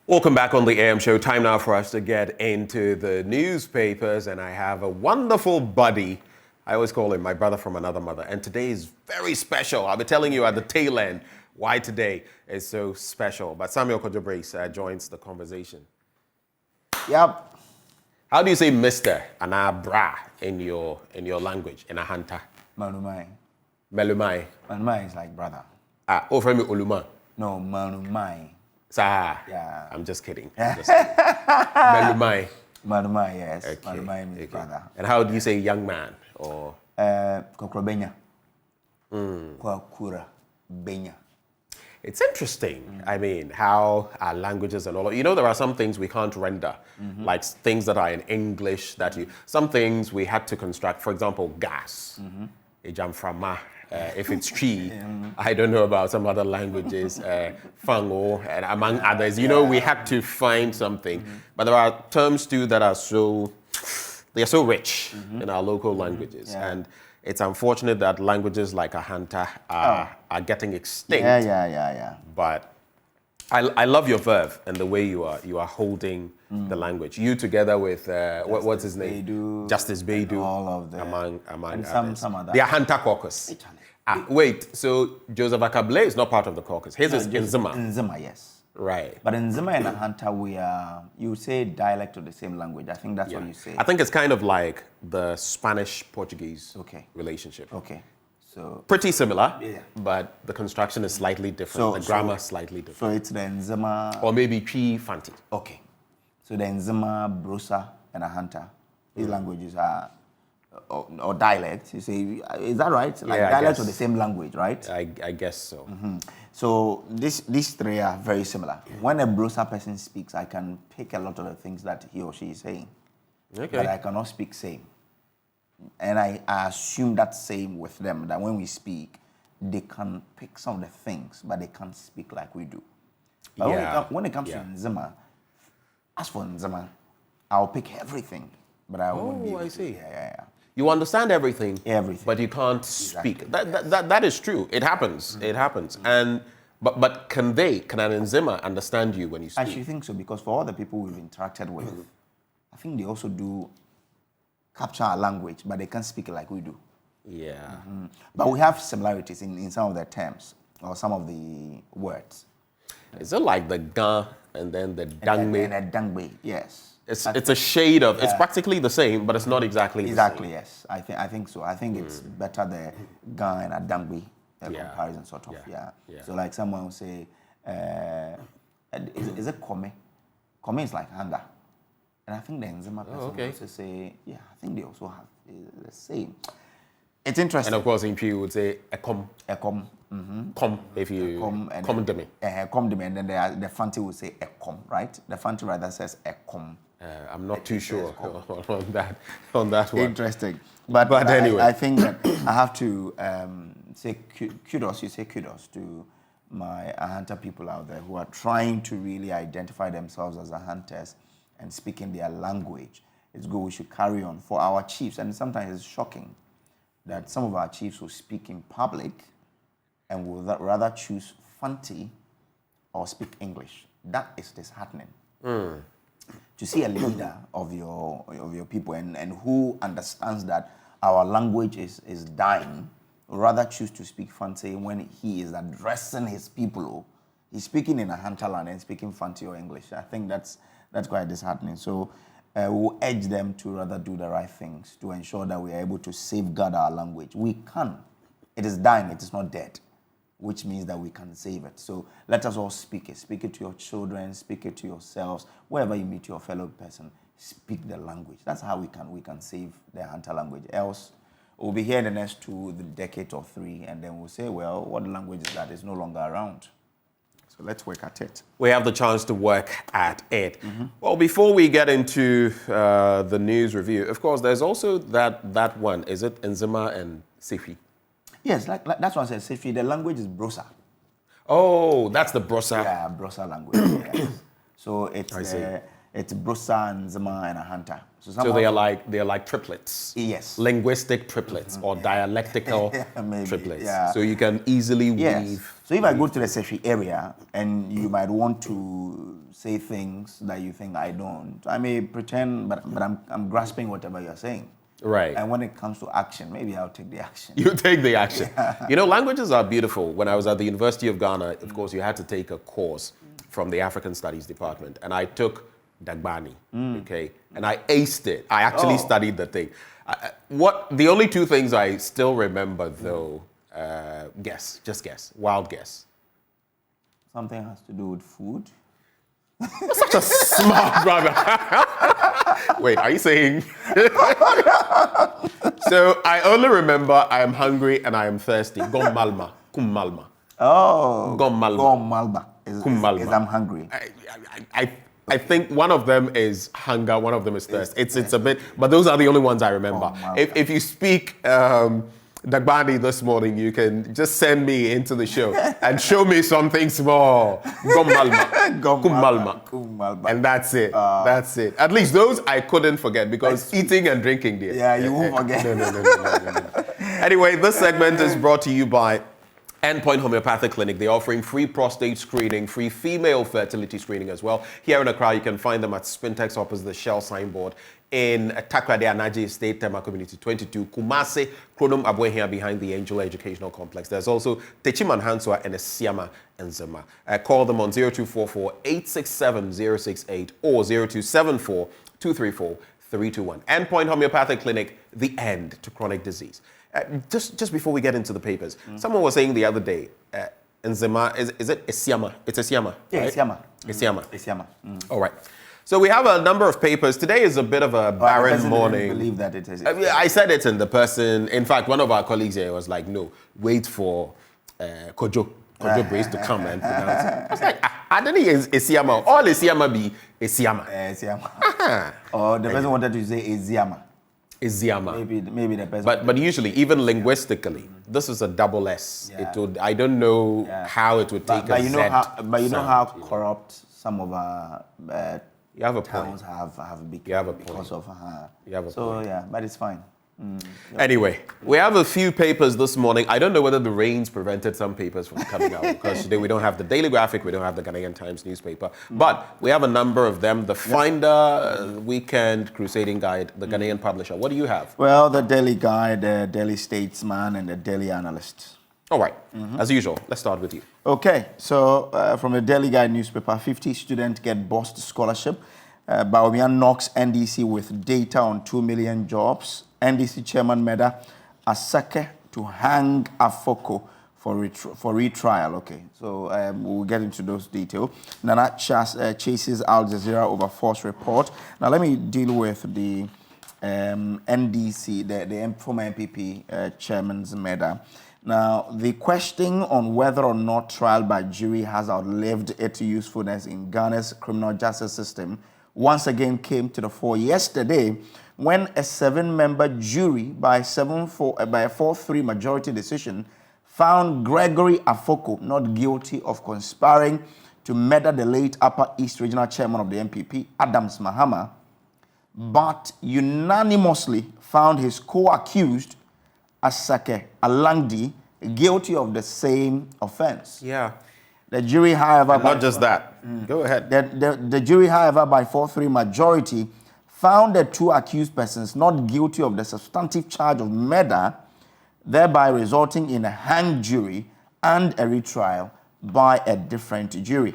Welcome back on the AM show. Time now for us to get into the newspapers, and I have a wonderful buddy. I always call him my brother from another mother, and today is very special. I'll be telling you at the tail end why today is so special. But Samuel Kojo joins the conversation. Yep. How do you say Mr. and Bra in your language, in Ahanta? Manumai. Melumai. Manumai is like brother. Over me Oluma. No, Manumai. Yeah. I'm just kidding. Melumai. Manumai, yes. Okay. Manumai means brother. And how do you say young man? Or Kokrobenya. Kwakura Benya. It's interesting. I mean, how our languages and all. You know, there are some things we can't render, like things that are in English some things we had to construct. For example, gas, ejamframa. If it's tree, I don't know about some other languages, fango, and among others. You know, we had to find something. But there are terms too that are so rich in our local languages. And it's unfortunate that languages like Ahanta are getting extinct. Yeah. But I love your verve and the way you are holding the language. You together with what's his name? Baidu, Justice Baidu. All of them. Among and others. some other. The Ahanta caucus. Wait, so Joseph Akakpo is not part of the caucus. His is Nzima. Nzima, yes. Right. But in Nzima and Ahanta, we are, you say dialect of the same language. I think that's what you say. I think it's kind of like the Spanish-Portuguese relationship. Okay. So pretty similar, but the construction is slightly different. The grammar slightly different. So it's the Nzima. Or maybe Chi Fanti. Okay. So the Nzima, Brosa, and Ahanta, these languages are, or dialects, you say, is that right? Like dialects of the same language, right? I guess so. So these three are very similar. When a Brosa person speaks, I can pick a lot of the things that he or she is saying. Okay. But I cannot speak same. And I assume that same with them, that when we speak, they can pick some of the things, but they can't speak like we do. But when it comes to Nzima, as for Nzima, I'll pick everything, but I won't be able to. See. Yeah. You understand everything, Everything, but you can't speak. That is true. It happens. It happens. And but can an Nzima understand you when you speak? I should think so, because for all the people we've interacted with, I think they also do capture our language, but they can't speak it like we do. Yeah. But we have similarities in some of the terms or some of the words. Is it like the ga and then the dangme? And a dangme, yes. It's a shade of, it's practically the same, but it's not exactly the same. Exactly, yes. I think so. I think it's better the ga and a dangme comparison, sort of, So like someone will say, is it kome? Kome is like hunger. And I think the Nzima person will also say, I think they also have the same. It's interesting. And of course, in P, you would say ekom. Ekom. Com, if you come to me. Come to me, and then the Fanti will say ekom, right? The Fanti rather says ekom. I'm not too sure on that one. Interesting. But anyway. I think that I have to say kudos, you say kudos to my Ahanta people out there who are trying to really identify themselves as Ahantas and speaking their language. It's good, we should carry on. For our chiefs, and sometimes it's shocking that some of our chiefs will speak in public and will rather choose Fanti or speak English. That is disheartening. To see a leader of your people and who understands that our language is dying, rather choose to speak Fanti when he is addressing his people. He's speaking in a hinterland and speaking Fanti or English. I think that's quite disheartening. So we'll urge them to rather do the right things to ensure that we are able to safeguard our language. We can. It is dying. It is not dead, which means that we can save it. So let us all speak it. Speak it to your children. Speak it to yourselves. Wherever you meet your fellow person, speak the language. That's how we can save the Hunter language. Else, we'll be here in the next 2 decades or 3, and then we'll say, well, what language is that? It's no longer around. So let's work at it. We have the chance to work at it. Well, before we get into the news review, of course, there's also that one. Is it Nzima and Sifi? Yes, like that's what I said. Sifi, the language is Brosa. Oh, that's the Brosa. Yeah, Brosa language. Yes. So it's Brosa, Nzima, and Ahanta. So they are like triplets. Yes. Linguistic triplets or dialectical triplets. Yeah. So you can easily weave. So if I go to the Sefi area and you might want to say things that you think I don't. I may pretend, but I'm grasping whatever you're saying. Right. And when it comes to action, maybe I'll take the action. You take the action. Yeah. You know, languages are beautiful. When I was at the University of Ghana, of course, you had to take a course from the African Studies Department. And I took Dagbani, okay? And I aced it. I actually studied the thing. The only two things I still remember, though, just guess, wild guess. Something has to do with food. You're such a smart brother. Wait, are you saying? So I only remember I am hungry and I am thirsty. Gom malma, kum malma. Oh. Gom malma. Gom malma. Is I'm hungry. I think one of them is hunger, one of them is thirst. It's a bit, but those are the only ones I remember. If you speak Dagbani this morning, you can just send me into the show and show me something small. Gommalma. Gommalma. And that's it. That's it. At least those I couldn't forget because eating and drinking, dear. Yeah, you won't forget. No. Anyway, this segment is brought to you by Endpoint Homeopathic Clinic. They're offering free prostate screening, free female fertility screening as well. Here in Accra, you can find them at Spintex opposite the Shell signboard in Takrade Anaji Estate, Tema Community 22, Kumase, Kronum Abwehia behind the Angel Educational Complex. There's also Techiman Hanswa and Esiama and Zema. Call them on 0244-867-068 or 0274-234-321. Endpoint Homeopathic Clinic, the end to chronic disease. Just before we get into the papers, someone was saying the other day, Nzema, is it Esiama? It's Esiama. Yeah, right? Esiama. Esiama. All right. So we have a number of papers. Today is a bit of a barren morning. I believe that it is. I said it, and the person, in fact, one of our colleagues here was like, no, wait for Kojo Brace to come and pronounce it. I was like, I don't think it's Esiama. All Esiama be Esiama. Esiama. Or the person wanted to say Esiama. Esiama. Maybe the person. But usually, even linguistically, this is a double S. Yeah. It would. I don't know how it would take a Z. But you know how corrupt some of our you have a towns point. have become You have a because point. of her. You have a so point. yeah, but it's fine. Anyway, we have a few papers this morning. I don't know whether the rains prevented some papers from coming out because today we don't have the Daily Graphic, we don't have the Ghanaian Times newspaper, but we have a number of them. The Finder, Weekend, Crusading Guide, the Ghanaian Publisher. What do you have? Well, the Daily Guide, the Daily Statesman, and the Daily Analyst. All right, as usual, let's start with you. Okay, so from the Daily Guide newspaper, 50 students get BOST scholarship. Baumia knocks NDC with data on 2 million jobs. NDC Chairman Meda Asake to hang Afoko for retrial. Okay, so we'll get into those details. Nana chases Al Jazeera over false report. Now let me deal with the NDC, the former MPP Chairman's Meda. Now, the question on whether or not trial by jury has outlived its usefulness in Ghana's criminal justice system once again came to the fore yesterday when a 7-member jury by a 4-3 majority decision found Gregory Afoko not guilty of conspiring to murder the late Upper East Regional Chairman of the MPP, Adams Mahama, but unanimously found his co-accused, Asake Alangdi, guilty of the same offense. Yeah. The jury, however... And not just that. Go ahead. The jury, however, by 4-3 majority, found the 2 accused persons not guilty of the substantive charge of murder, thereby resulting in a hanged jury and a retrial by a different jury.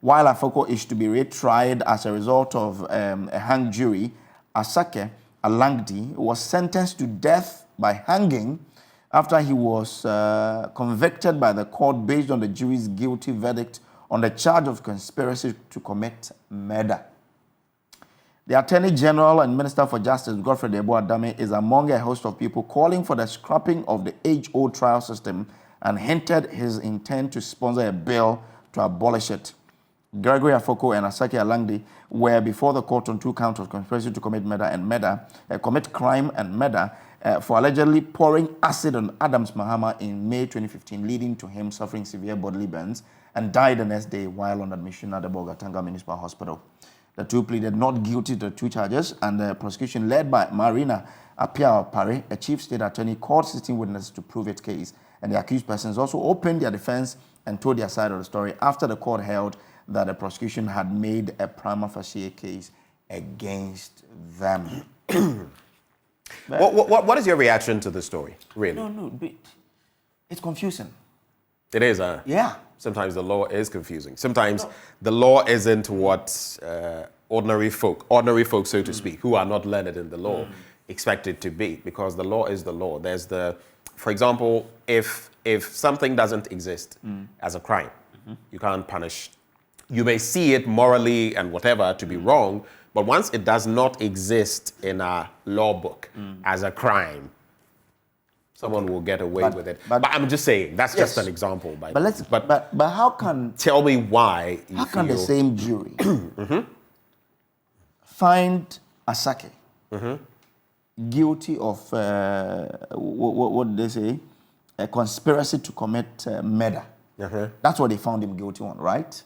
While Afoko is to be retried as a result of a hanged jury, Asake Alangdi was sentenced to death by hanging after he was convicted by the court based on the jury's guilty verdict on the charge of conspiracy to commit murder. The Attorney General and Minister for Justice, Godfrey Debo-Adame, is among a host of people calling for the scrapping of the age-old trial system and hinted his intent to sponsor a bill to abolish it. Gregory Afoko and Asake Alangdi were before the court on 2 counts of conspiracy to commit commit crime and murder for allegedly pouring acid on Adams Mahama in May 2015, leading to him suffering severe bodily burns and died the next day while on admission at the Bolgatanga Municipal Hospital. The 2 pleaded not guilty to the 2 charges, and the prosecution led by Marina Apia-Pare, a chief state attorney, called sitting witnesses to prove its case, and the accused persons also opened their defense and told their side of the story after the court held that the prosecution had made a prima facie case against them. What is your reaction to the story, really? No, but it's confusing. It is, Yeah. Sometimes the law is confusing. Sometimes the law isn't what ordinary folk, so to speak, who are not learned in the law, expect it to be, because the law is the law. There's for example, if something doesn't exist as a crime, you can't punish. You may see it morally and whatever to be wrong, but once it does not exist in a law book as a crime, someone will get away with it. But I'm just saying, that's just an example. But how can... Tell me why you How can feel... the same jury find Asake guilty of, what did they say? A conspiracy to commit murder. That's what they found him guilty on, right?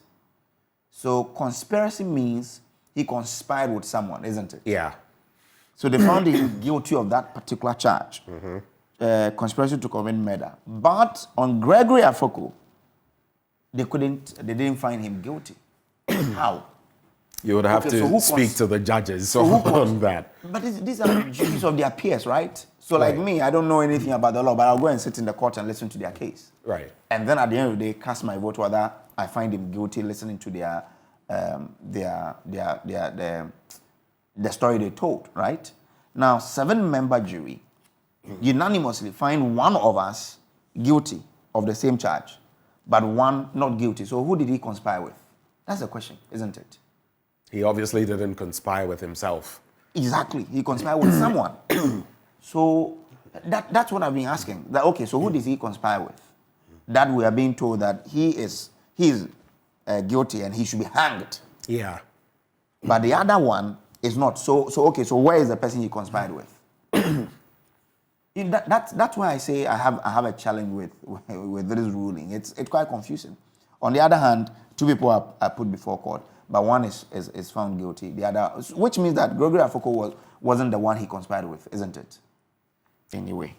So conspiracy means he conspired with someone, isn't it? Yeah. So they found him guilty of that particular charge. Conspiracy to commit murder. But on Gregory Afoko, they didn't find him guilty. How? You would have to speak to the judges on that. But these are duties of their peers, right? So like me, I don't know anything about the law, but I'll go and sit in the court and listen to their case. Right. And then at the end of the day, cast my vote whether I find him guilty listening to the story they told, right? Now, 7-member jury unanimously find one of us guilty of the same charge, but one not guilty. So who did he conspire with? That's the question, isn't it? He obviously didn't conspire with himself. Exactly. He conspired with someone. So that's what I've been asking. Okay, so who does he conspire with? That we are being told that he is guilty and he should be hanged. Yeah. But the other one is not. So where is the person he conspired with? That's why I say I have a challenge with this ruling. It's quite confusing. On the other hand, 2 people are put before court, but one is found guilty. The other, which means that Gregory Afoko wasn't the one he conspired with, isn't it? Anyway,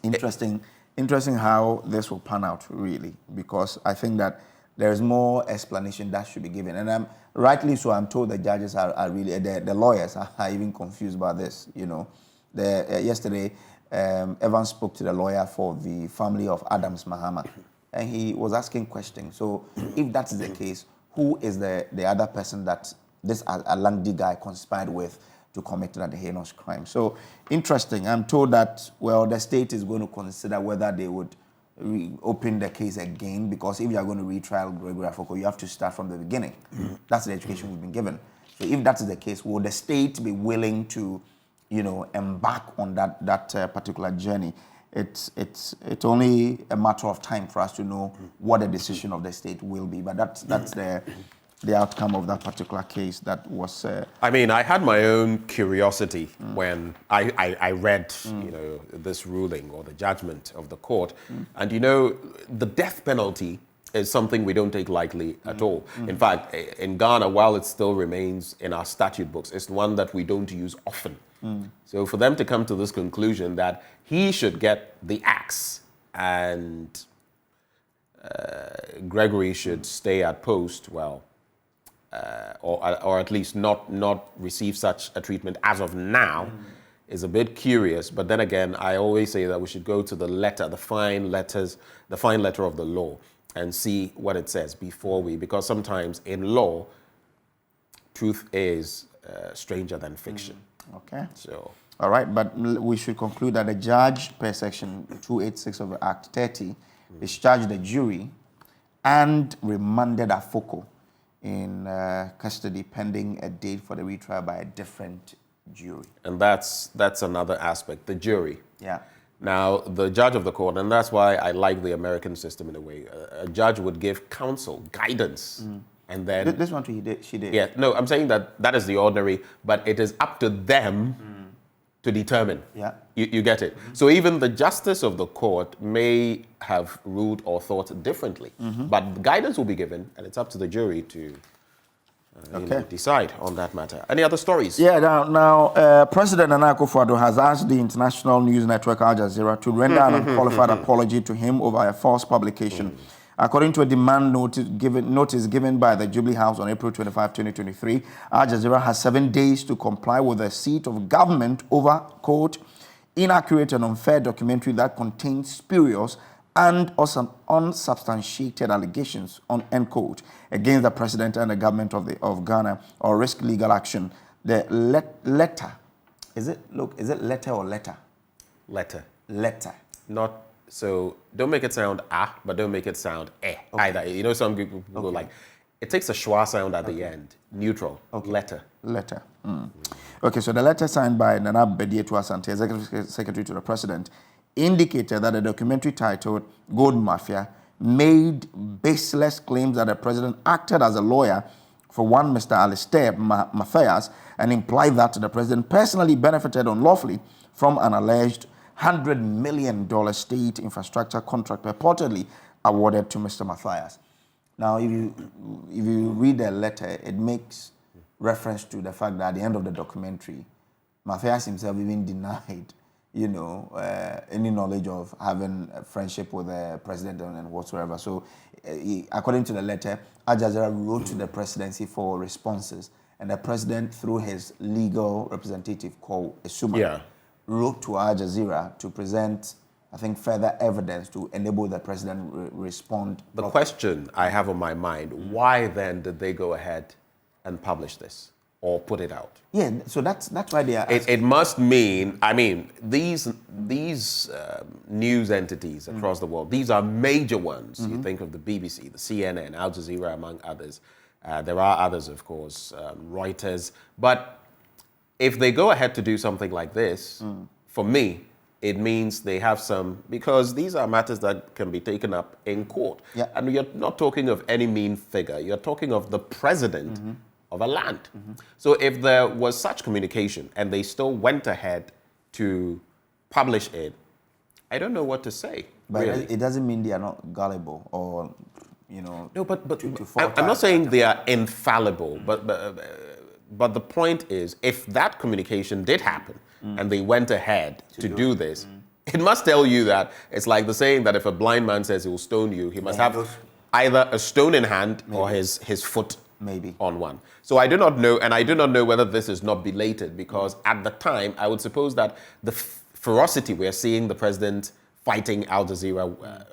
interesting how this will pan out, really, because I think that there is more explanation that should be given, and rightly so. I'm told the judges are really the lawyers are even confused about this. You know, yesterday, Evans spoke to the lawyer for the family of Adams Mahama, and he was asking questions. So, if that is the case, who is the other person that this Alangdi guy conspired with to commit that heinous crime? So, interesting. I'm told that, well, the state is going to consider whether they would open the case again, because if you are going to retrial Gregory Afoko, you have to start from the beginning. That's the education we've been given. So, if that is the case, will the state be willing to, embark on that particular journey? It's only a matter of time for us to know what the decision of the state will be. But that's the outcome of that particular case that was... I mean, I had my own curiosity when I read, this ruling or the judgment of the court. And, the death penalty is something we don't take lightly at all. In fact, in Ghana, while it still remains in our statute books, it's one that we don't use often. So for them to come to this conclusion that he should get the axe and Gregory should stay at post, well, or at least not receive such a treatment as of now, is a bit curious. But then again, I always say that we should go to the fine letter of the law, and see what it says because sometimes in law, truth is stranger than fiction. Okay. So. All right, but we should conclude that the judge, per section 286 of the Act 30, discharged the jury and remanded Afoko in custody pending a date for the retrial by a different jury. And that's another aspect, the jury. Yeah. Now, the judge of the court, and that's why I like the American system in a way, a judge would give counsel, guidance, and then... This one she did. Yeah, no, I'm saying that is the ordinary, but it is up to them to determine. Yeah. You get it? So even the justice of the court may have ruled or thought differently, but guidance will be given, and it's up to the jury to decide on that matter. Any other stories? Yeah, now President Akakpo has asked the international news network Al Jazeera to render an unqualified apology to him over a false publication According to a demand notice given by the Jubilee House on April 25, 2023, Al Jazeera has 7 days to comply with the seat of government over, quote, inaccurate and unfair documentary that contains spurious and unsubstantiated allegations on, end quote, against the president and the government of Ghana, or risk legal action. The letter, is it letter or letter? Letter. Letter. Not, so don't make it sound ah, but don't make it sound either. You know, some people go like, it takes a schwa sound at the end. Neutral. Letter. Letter. Okay, so the letter signed by Nana Bediatu Asante, Executive Secretary to the President, indicated that the documentary titled Gold Mafia made baseless claims that the President acted as a lawyer for one Mr. Alistair Matthias and implied that the President personally benefited unlawfully from an alleged $100 million state infrastructure contract purportedly awarded to Mr. Matthias. Now, if you read the letter, it makes reference to the fact that at the end of the documentary, Matthias himself even denied, you know, any knowledge of having a friendship with the president and whatsoever. So, according to the letter, Al Jazeera wrote to the presidency for responses, and the president, through his legal representative called Esuma, wrote to Al Jazeera to present, I think, further evidence to enable the president respond. The question I have on my mind, why then did they go ahead and publish this or put it out? Yeah, so that's why they are it must mean, I mean, these news entities across the world, these are major ones. You think of the BBC, the CNN, Al Jazeera, among others. There are others, of course, Reuters. But if they go ahead to do something like this, for me, it means they have some, because these are matters that can be taken up in court. Yeah. And you're not talking of any mean figure. You're talking of the president of a land. So if there was such communication and they still went ahead to publish it, I don't know what to say. But really. It doesn't mean they are not gullible or, you know. No, but I'm not saying they are infallible, but the point is, if that communication did happen and they went ahead to do this, it must tell you that it's like the saying that if a blind man says he will stone you, he must have either a stone in hand or his foot on one. So I do not know, and I do not know whether this is not belated, because at the time, I would suppose that the ferocity we're seeing the president fighting Al Jazeera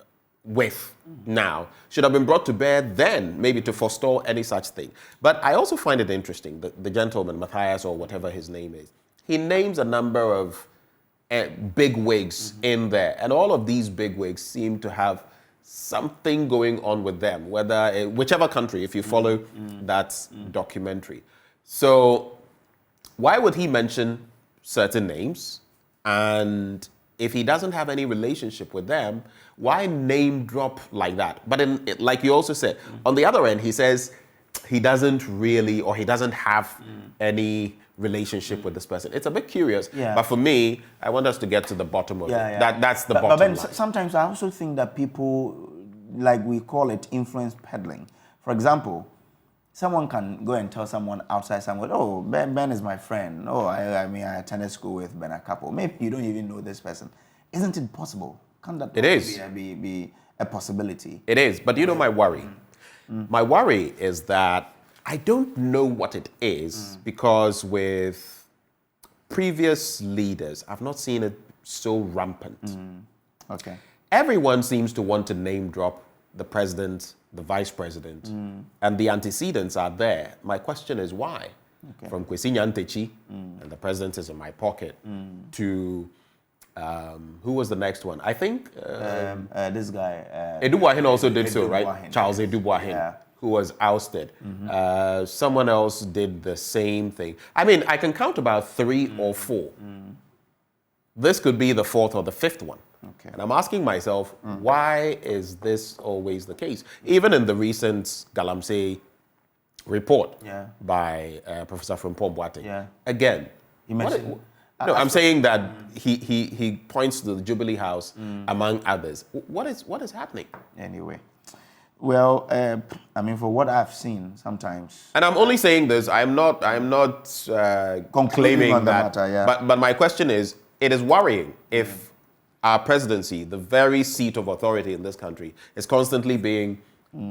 with now should have been brought to bear then, maybe to forestall any such thing. But I also find it interesting that the gentleman, Matthias or whatever his name is, he names a number of big wigs in there, and all of these big wigs seem to have something going on with them, whether whichever country, if you follow that documentary. So why would he mention certain names? And if he doesn't have any relationship with them, why name drop like that? But like you also said, on the other end, he says he doesn't really, or he doesn't have any relationship with this person. It's a bit curious, but for me, I want us to get to the bottom of it. That's the bottom line. But sometimes I also think that people, like we call it influence peddling. For example, someone can go and tell someone outside somewhere, oh, Ben is my friend. Oh, I mean, I attended school with Ben Akakpo. Maybe you don't even know this person. Isn't it possible? Can't that be a possibility? It is, but you know my worry? My worry is that I don't know what it is, because with previous leaders, I've not seen it so rampant. Okay. Everyone seems to want to name drop the president, the vice president, and the antecedents are there. My question is why? Okay. From Kwesi Nyantechi, and the president is in my pocket, to who was the next one? I think this guy. Edubuahin also did so, right? Charles Edubuahin, who was ousted. Someone else did the same thing. I mean, I can count about 3 or 4. This could be the 4th or the 5th one. Okay. And I'm asking myself, why is this always the case? Even in the recent Galamsey report by Professor Frimpong Boateng, again, he mentioned. No, I'm saying that he points to the Jubilee House among others. What is happening? Anyway, well, I mean, for what I've seen, sometimes, and I'm only saying this. I'm not claiming on the that. matter, But my question is, it is worrying if our presidency, the very seat of authority in this country, is constantly being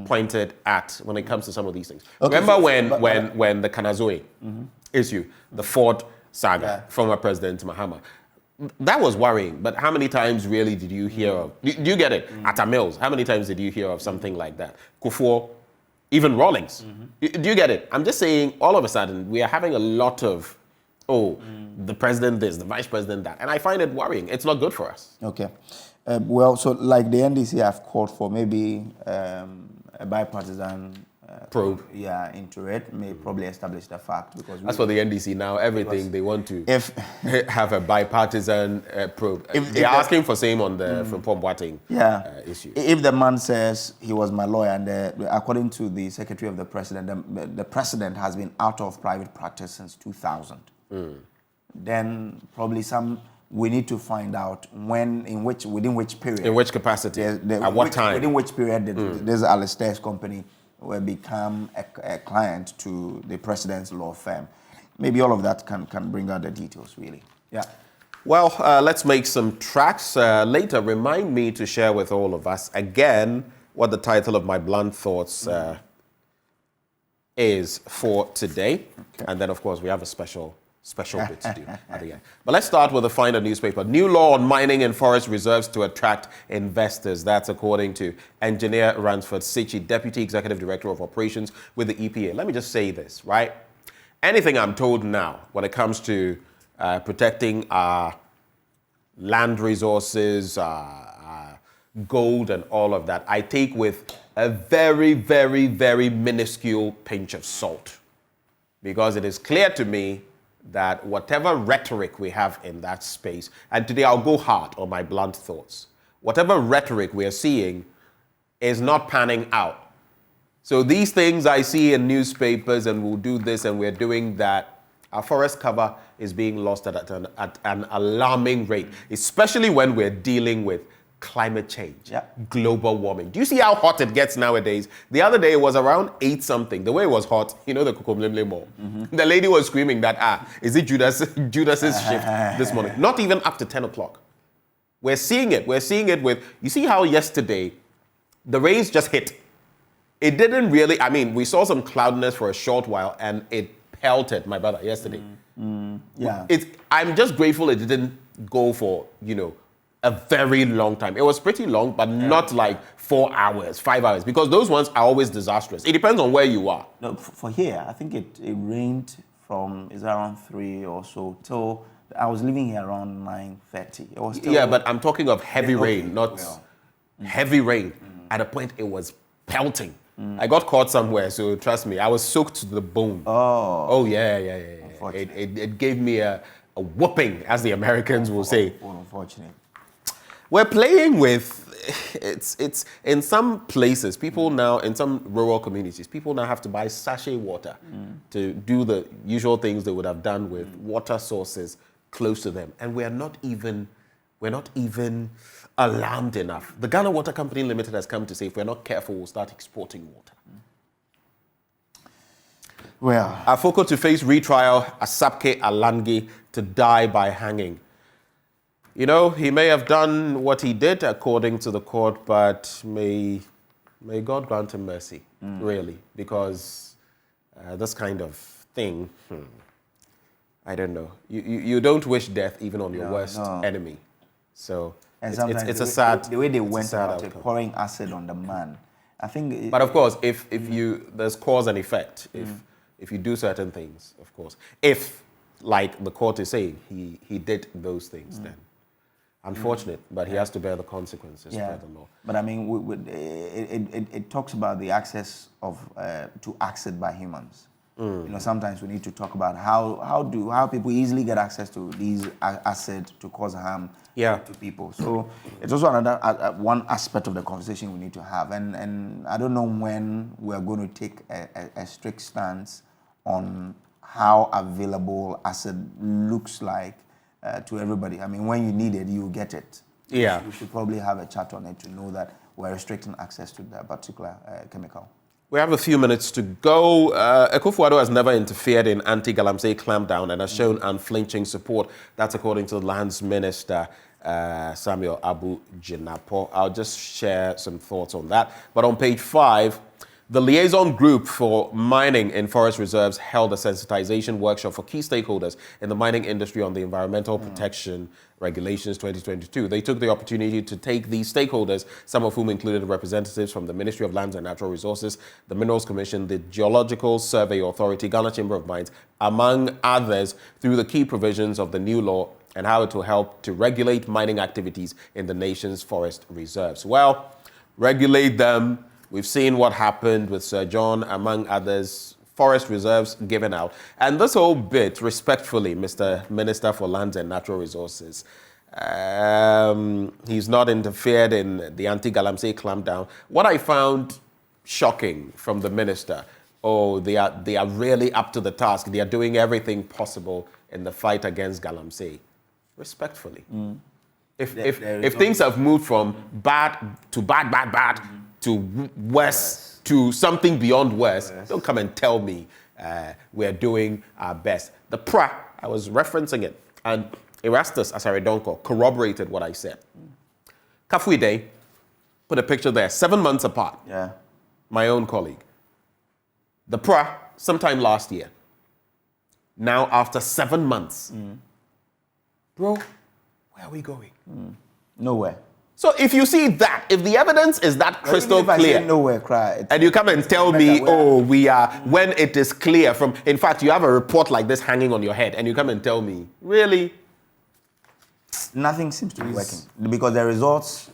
pointed at when it comes to some of these things. Okay, Remember when the Kanazoe issue, the Ford saga, former President Mahama, that was worrying, but how many times really did you hear of, do you get it? Atta Mills, how many times did you hear of something like that? Kufuor, even Rawlings. Do you get it? I'm just saying, all of a sudden, we are having a lot of, the president this, the vice president that, and I find it worrying. It's not good for us. Okay. Well, so like the NDC have called for maybe a bipartisan probe. Yeah, into it may probably establish the fact because as for the NDC now, everything they want to have a bipartisan probe. They're asking for same on the Frimpong Boateng issue. If the man says he was my lawyer, and according to the Secretary of the President, the president has been out of private practice since 2000. Then probably we need to find out within which period. In which capacity? At what time? Within which period did this Alistair's company will become a client to the president's law firm. Maybe all of that can bring out the details, really. Yeah. Well, let's make some tracks. Later, remind me to share with all of us again what the title of my blunt thoughts is for today. Okay. And then, of course, we have a special bit to do at the end. But let's start with the Finder newspaper. New law on mining and forest reserves to attract investors. That's according to Engineer Ransford Sichi, Deputy Executive Director of Operations with the EPA. Let me just say this, right? Anything I'm told now when it comes to protecting our land resources, gold and all of that, I take with a very, very, very minuscule pinch of salt. Because it is clear to me that whatever rhetoric we have in that space, and today I'll go hard on my blunt thoughts, whatever rhetoric we are seeing is not panning out. So these things I see in newspapers, and we'll do this and we're doing that, our forest cover is being lost at an alarming rate, especially when we're dealing with climate change, global warming. Do you see how hot it gets nowadays? The other day it was around 8 something. The way it was hot, the Kukumlemle Mall. The lady was screaming that, is it Judas's shift this morning? Not even up to 10 o'clock. We're seeing it. We're seeing it with, you see how yesterday the rains just hit. It didn't really, we saw some cloudiness for a short while and it pelted, my brother, yesterday. Yeah. I'm just grateful it didn't go for, a very long time. It was pretty long, but not like 4 hours, 5 hours, because those ones are always disastrous. It depends on where you are. No, for here, I think it rained from around 3 or so till I was leaving here around 9:30. It was still, but I'm talking of heavy rain, not heavy rain. At a point, it was pelting. I got caught somewhere, so trust me, I was soaked to the bone. Oh yeah. It gave me a whooping, as the Americans will say. Unfortunate. We're playing with, it's in some places, people now, in some rural communities, people now have to buy sachet water to do the usual things they would have done with water sources close to them. And we're not even alarmed enough. The Ghana Water Company Limited has come to say if we're not careful, we'll start exporting water. Well, Afoko to face retrial, Asapke Alangi to die by hanging. He may have done what he did according to the court, but may God grant him mercy, really, because this kind of thing, I don't know. You don't wish death even on your worst enemy. So it's a sad the way they went about it, pouring acid on the man. I think. But of course, if there's cause and effect. If you do certain things, of course, if like the court is saying he did those things, then. Unfortunate, but he has to bear the consequences by the law. But it talks about the access to acid by humans. Sometimes we need to talk about how people easily get access to these acid to cause harm to people. So it's also another one aspect of the conversation we need to have. And I don't know when we're going to take a strict stance on how available acid looks like. To everybody. When you need it, you get it. Yeah. We should probably have a chat on it to know that we're restricting access to that particular chemical. We have a few minutes to go. Akufo-Addo has never interfered in anti-Galamsey clampdown and has shown unflinching support. That's according to the Lands Minister. Samuel Abu Jinapo. I'll just share some thoughts on that. But on page 5, the liaison group for mining in forest reserves held a sensitization workshop for key stakeholders in the mining industry on the Environmental Protection Regulations 2022. They took the opportunity to take these stakeholders, some of whom included representatives from the Ministry of Lands and Natural Resources, the Minerals Commission, the Geological Survey Authority, Ghana Chamber of Mines, among others, through the key provisions of the new law and how it will help to regulate mining activities in the nation's forest reserves. Well, regulate them. We've seen what happened with Sir John, among others, forest reserves given out. And this whole bit, respectfully, Mr. Minister for Lands and Natural Resources, he's not interfered in the anti-Galamsey clampdown. What I found shocking from the minister, they are really up to the task. They are doing everything possible in the fight against Galamsey. Respectfully. If things have moved from bad to bad, to worse, to something beyond worse, don't come and tell me we're doing our best. The PRA, I was referencing it, and Erastus Asaredonko corroborated what I said. Kafuide put a picture there, 7 months apart. Yeah. My own colleague. The PRA, sometime last year. Now, after 7 months. Bro, where are we going? Nowhere. So if you see that, if the evidence is that crystal clear, nowhere, cry. and you come and tell me, we are, when it is clear from, in fact, you have a report like this hanging on your head, and you come and tell me, really? Nothing seems to be working because the results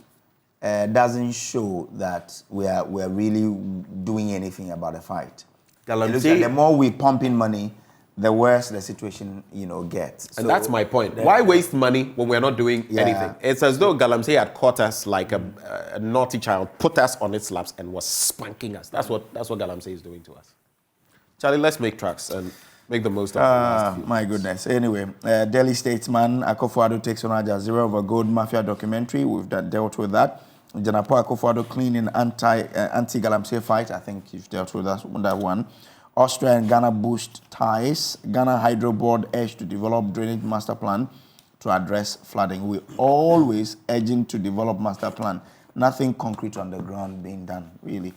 doesn't show that we're really doing anything about the fight. The more we pump in money, the worse the situation, gets. And that's my point. Why waste money when we're not doing anything? It's as though Galamsey had caught us like a naughty child, put us on its laps, and was spanking us. That's what Galamsey is doing to us. Charlie, let's make tracks and make the most of the last few my months. goodness. Anyway, Delhi statesman Akufo-Addo takes on Al Jazeera over gold mafia documentary. We've dealt with that. Janapo Akufo-Addo cleaning anti-Galamsey fight. I think you've dealt with that one. Austria and Ghana boost ties. Ghana Hydro Board urged to develop drainage master plan to address flooding. We're always urging to develop master plan. Nothing concrete on the ground being done, really.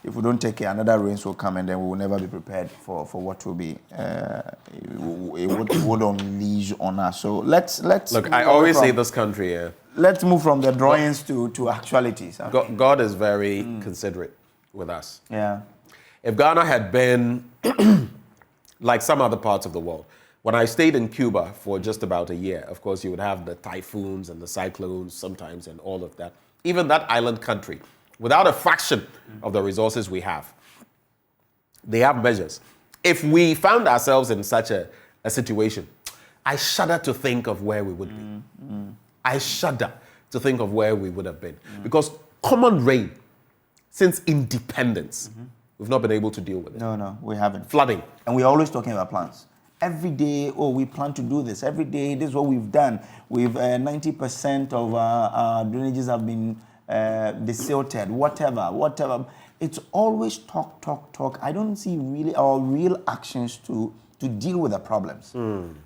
If we don't take care, another rains will come and then we will never be prepared for what will be, it would unleash on us. So let's Look, I always say this country, let's move from the drawings to actualities. God is very considerate with us. Yeah. If Ghana had been like some other parts of the world, when I stayed in Cuba for just about a year, of course, you would have the typhoons and the cyclones sometimes and all of that. Even that island country, without a fraction of the resources we have, they have measures. If we found ourselves in such a situation, I shudder to think of where we would be. I shudder to think of where we would have been. Because common rain, since independence, we've not been able to deal with it. No, we haven't. Flooding. And we're always talking about plans. Every day, we plan to do this. Every day, this is what we've done. We've 90% of our drainages have been desilted, whatever. It's always talk. I don't see really our real actions to deal with the problems.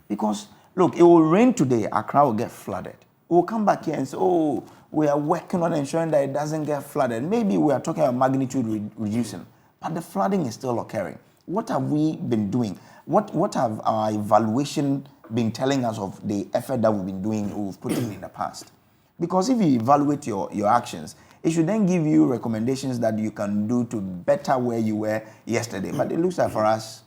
Because, look, it will rain today, Accra will get flooded. We'll come back here and say, we are working on ensuring that it doesn't get flooded. Maybe we are talking about magnitude reducing. But the flooding is still occurring. What have we been doing? What have our evaluation been telling us of the effort that we've been doing, we've put in the past? Because if you evaluate your actions, it should then give you recommendations that you can do to better where you were yesterday. But it looks like for us,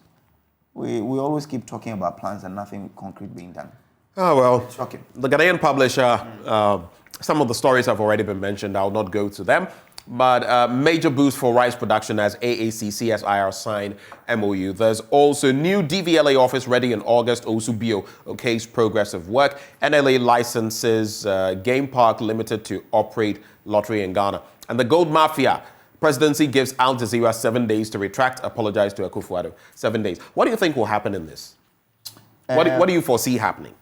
we always keep talking about plans and nothing concrete being done. Oh, well, It's shocking. The Ghanaian publisher, some of the stories have already been mentioned. I'll not go to them. But major boost for rice production as AAC CSIR sign MOU. There's also new DVLA office ready in August. Osubio okays progress of work. NLA licenses Game Park Limited to operate lottery in Ghana. And the gold mafia. Presidency gives Al Jazeera 7 days to retract, apologize to Akufo-Addo. 7 days. What do you think will happen in this? What do you foresee happening?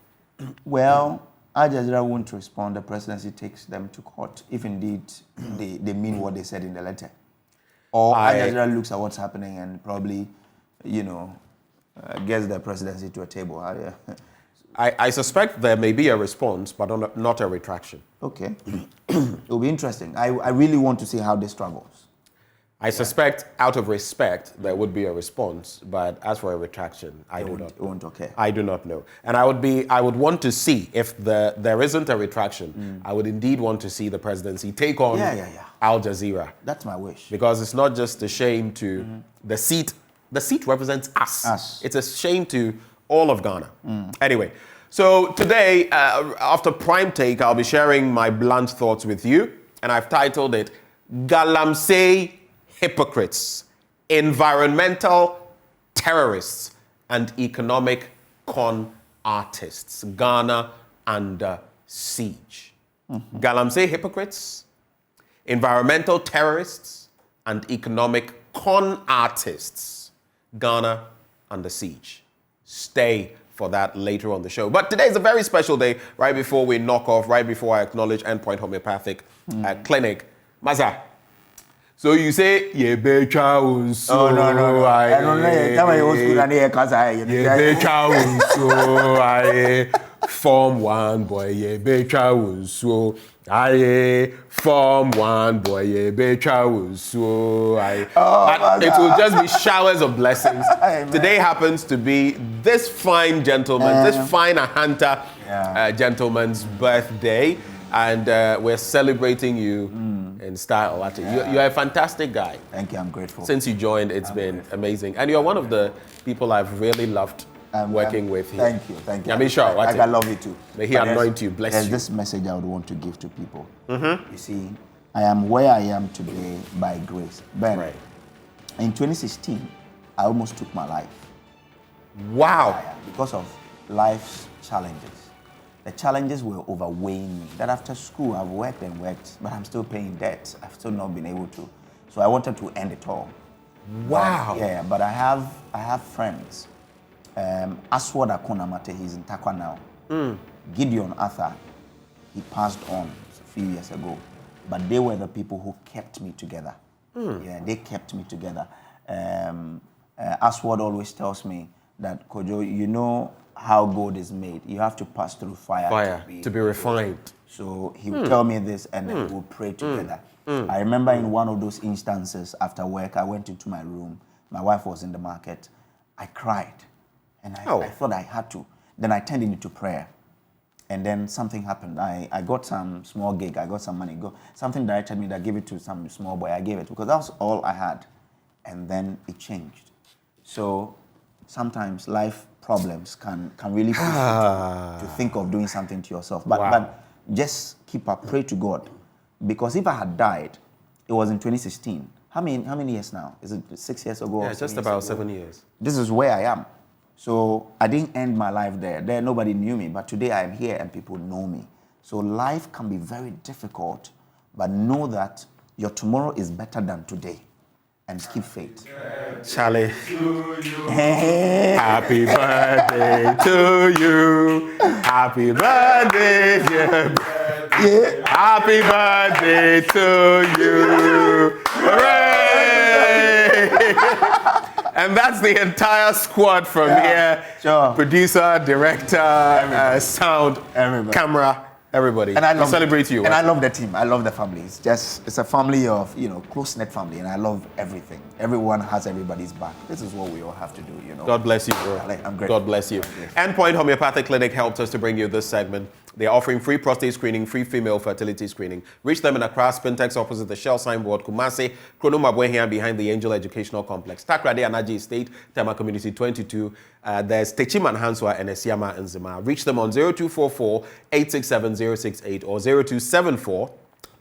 Well, Al Jazeera won't respond. The presidency takes them to court if indeed they mean what they said in the letter. Or Al Jazeera looks at what's happening and probably, gets the presidency to a table. I suspect there may be a response, but not a retraction. Okay. It'll be interesting. I really want to see how this travels. I suspect, out of respect, there would be a response, but as for a retraction, I do not know. It won't okay. I do not know. And I would want to see, if there isn't a retraction, I would indeed want to see the presidency take on Al Jazeera. That's my wish. Because it's not just a shame to the seat. The seat represents us. It's a shame to all of Ghana. Anyway, so today, after Prime Take, I'll be sharing my blunt thoughts with you, and I've titled it, Galamsey Hypocrites, Environmental Terrorists, and Economic Con Artists. Ghana under siege. Galamsey Hypocrites, Environmental Terrorists, and Economic Con Artists. Ghana under siege. Stay for that later on the show. But today is a very special day, right before we knock off, right before I acknowledge Endpoint Homeopathic Clinic. Maza, so you say, ye be chow so no. I don't know. Tell me what's good and here, cause I be chow so I form one boy, ye be chow so I form one boy, ye be chow so I. It will just be showers of blessings. Today happens to be this fine gentleman, this fine Ahanta gentleman's birthday. And we're celebrating you in style. You're a fantastic guy. Thank you, I'm grateful. Since you joined, it's been amazing. And you're one of the people I've really loved working with here. Thank you. I mean, sure. I love you too. May he anoint you, bless you. There's this message I would want to give to people. You see, I am where I am today by grace. Ben, in 2016, I almost took my life. Wow. Because of life's challenges. The challenges were overweighing me. That after school, I've worked and worked, but I'm still paying debt. I've still not been able to. So I wanted to end it all. Wow. But I have friends. Aswad Akonamate, he's in Takwa now. Gideon Arthur, he passed on a few years ago. But they were the people who kept me together. Yeah, they kept me together. Aswad always tells me that, Kojo, you know how gold is made. You have to pass through fire to be refined. So he would tell me this, and then we'll pray together. I remember in one of those instances after work, I went into my room. My wife was in the market. I cried, and I thought I had to. Then I turned it into prayer, and then something happened. I got some small gig. I got some money. Something directed me that I gave it to some small boy. I gave it because that was all I had, and then it changed. So sometimes life problems can really push you to think of doing something to yourself. But just keep up, pray to God. Because if I had died, it was in 2016. How many years now? Is it 6 years ago? Yeah, just about 7 years. This is where I am. So I didn't end my life there. There nobody knew me, but today I am here and people know me. So life can be very difficult, but know that your tomorrow is better than today. And keep faith. Charlie, happy birthday to you. Happy birthday, dear. Happy birthday to you. Hooray! And that's the entire squad from here. Sure. Producer, director, sound, camera. Everybody. And I celebrate you. And I love the team. I love the family. It's a family of, close-knit family, and I love everything. Everyone has everybody's back. This is what we all have to do, God bless you, bro. I'm grateful. God bless you. Endpoint Homeopathic Clinic helped us to bring you this segment. They're offering free prostate screening, free female fertility screening. Reach them in Accra, Spintex opposite the Shell signboard, Kumasi, Kronoma Bwehian behind the Angel Educational Complex, Takrade Anaji Estate, Tema Community 22. There's Techiman Hanswa and Esiama Nzima. Reach them on 0244 867 068 or 0274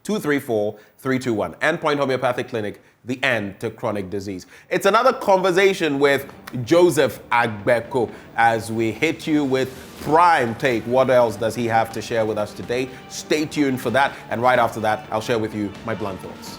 234 321. Endpoint Homeopathic Clinic, the end to chronic disease. It's another conversation with Joseph Akakpo as we hit you with Prime Take. What else does he have to share with us today? Stay tuned for that. And right after that, I'll share with you my blunt thoughts.